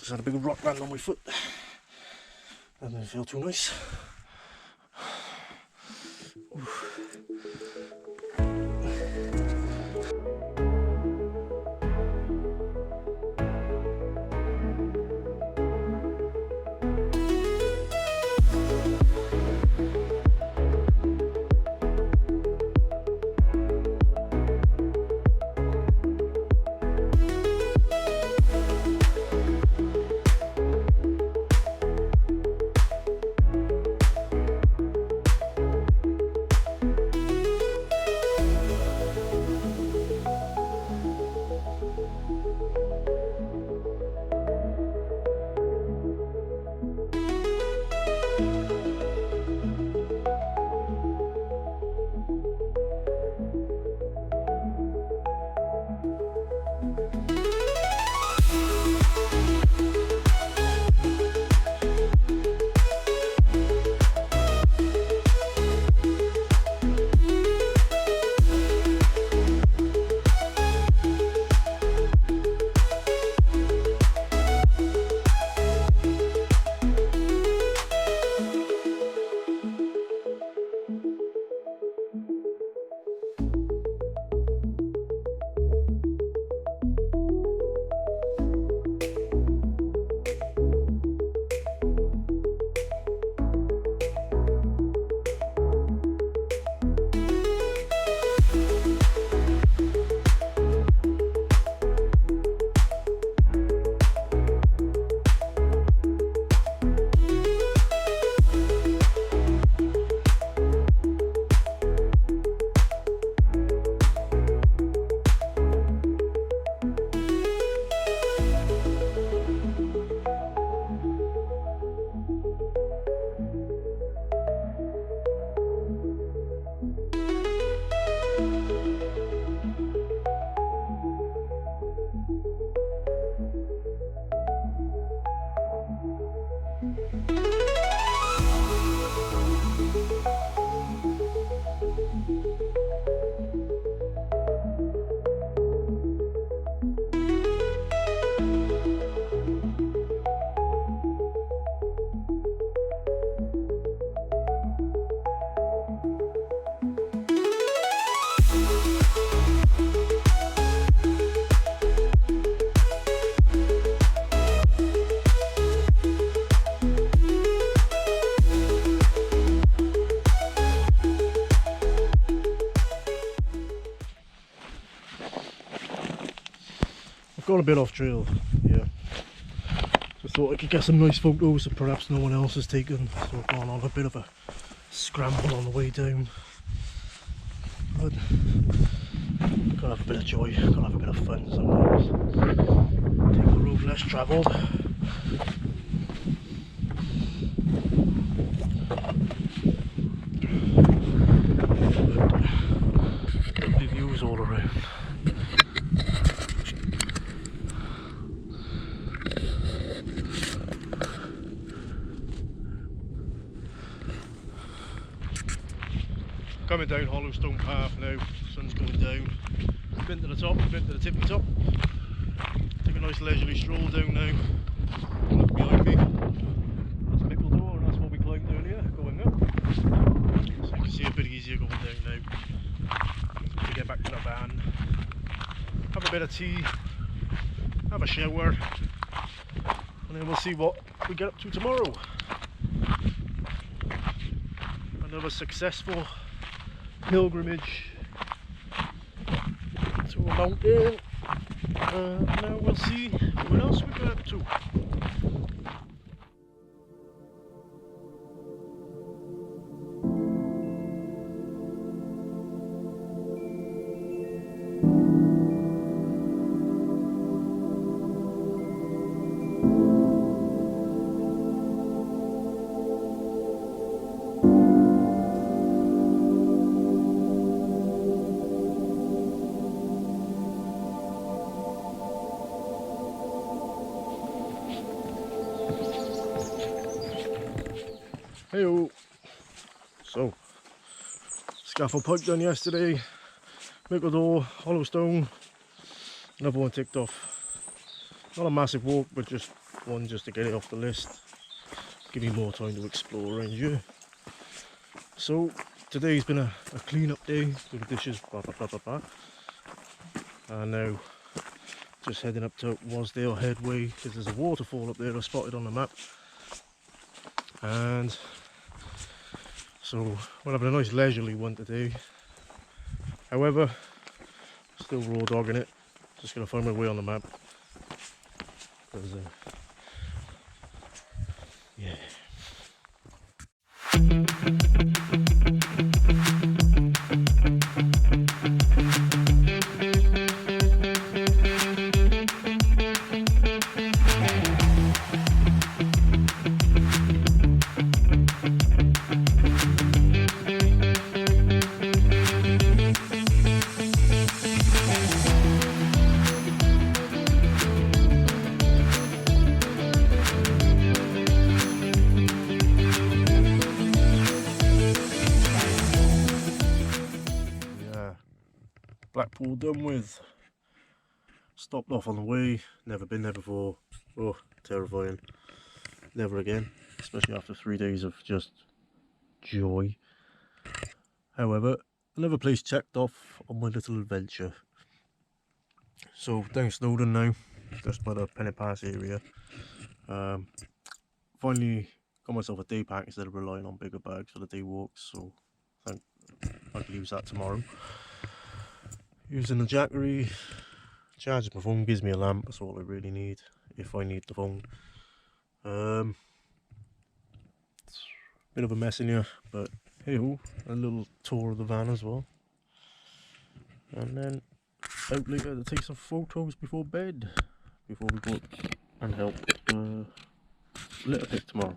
Just had a big rock land on my foot. That didn't feel too nice. Gone a bit off trail, yeah. Just thought I could get some nice photos that perhaps no one else has taken, so I've gone on a bit of a scramble on the way down. But gotta have a bit of joy, gotta have a bit of fun sometimes. Take the road less travelled. Lovely views all around. Coming down Hollowstone Path now, sun's going down. Been to the top, been to the tippy top. Take a nice leisurely stroll down now. Look behind me, that's Mickledore, and that's what we climbed earlier, going up. So you can see a bit easier going down now. To get back to the van, have a bit of tea, have a shower, and then we'll see what we get up to tomorrow. Another successful pilgrimage to a mountain. Now we'll see what else we get up to. Heyo. So, Scaffel Pike done yesterday, Mickledore, Hollowstone, another one ticked off. Not a massive walk, but just one just to get it off the list. Give me more time to explore around here. So, today's been a clean up day, do the dishes, blah blah blah blah blah. And now, just heading up to Wasdale Headway, because there's a waterfall up there I spotted on the map. And so we're having a nice leisurely one today. However, still raw dogging it. Just gonna find my way on the map. Because, yeah. Blackpool done with. Stopped off on the way, never been there before. Oh, terrifying. Never again, especially after 3 days of just joy. However, another place checked off on my little adventure. So down Snowdon now, just by the Penny Pass area. Finally got myself a day pack instead of relying on bigger bags for the day walks, so I can use that tomorrow. Using the Jackery, charging my phone, gives me a lamp, that's all I really need, if I need the phone. Bit of a mess in here, but hey ho, a little tour of the van as well. And then out later to take some photos before bed, before we go up and help litter pick tomorrow.